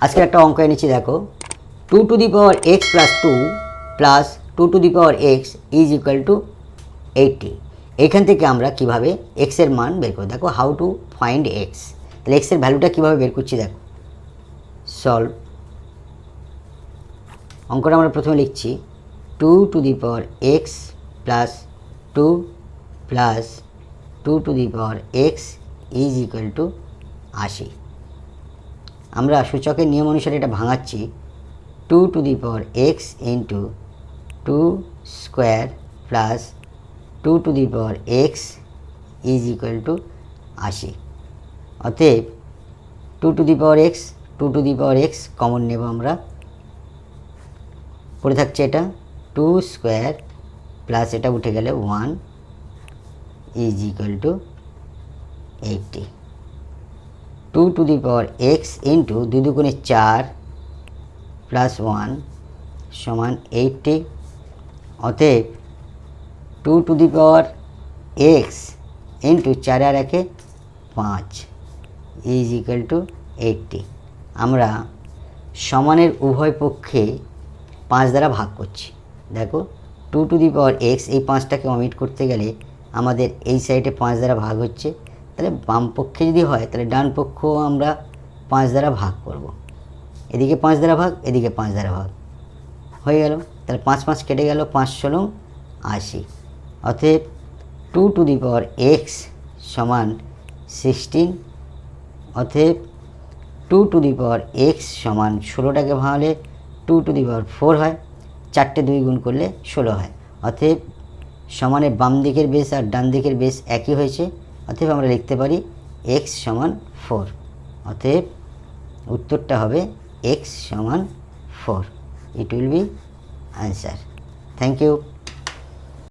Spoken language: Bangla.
আজকের একটা অঙ্ক এনেছি দেখো, 2x + 2 + 2x = 80। এখান থেকে আমরা কিভাবে x এর মান বের করব, দেখো হাউ টু ফাইন্ড x। তাহলে x এর ভ্যালুটা কিভাবে বের করছি দেখো, সলভ। অঙ্কটা আমরা প্রথমে লিখছি 2x + 2 + 2x = 80। আমরা সূচকের নিয়ম অনুসারে এটা ভাঙাচ্ছি, 2x × 2 স্কোয়ার + 2x = 80। অতএব 2x কমন নেব আমরা, পড়ে থাকছে এটা 2 স্কোয়ার প্লাস এটা উঠে গেলে 1 = 80। 2x × 2 দুগুণে 4 + 1 = 80। অতএব 2x × 4 আর 1 5 = 80। আমরা সমানের উভয় পক্ষে 5 দ্বারা ভাগ করছি। দেখো 2x, এই 5টাকে অমিট করতে গেলে আমাদের এই সাইডে 5 দ্বারা ভাগ হচ্ছে, তাহলে বাম পক্ষে যদি হয় তাহলে ডান পক্ষও আমরা 5 দ্বারা ভাগ করব। এদিকে 5 দ্বারা ভাগ, এদিকে 5 দ্বারা ভাগ হয়ে গেল। তাহলে 5 5 কেটে গেল, 5 × 16 80। অতএব 2x = 16। অতএব 2x = 16টাকে ভাঙলে 2⁴ হয়, 4টে 2 গুণ করলে 16 হয়। অতএব সমানের বাম দিকের বেস আর ডান দিকের বেস একই হয়েছে। অতএব আমরা লিখতে পারি x = 4। অতএব উত্তরটা হবে x = 4। It will be answer. Thank you.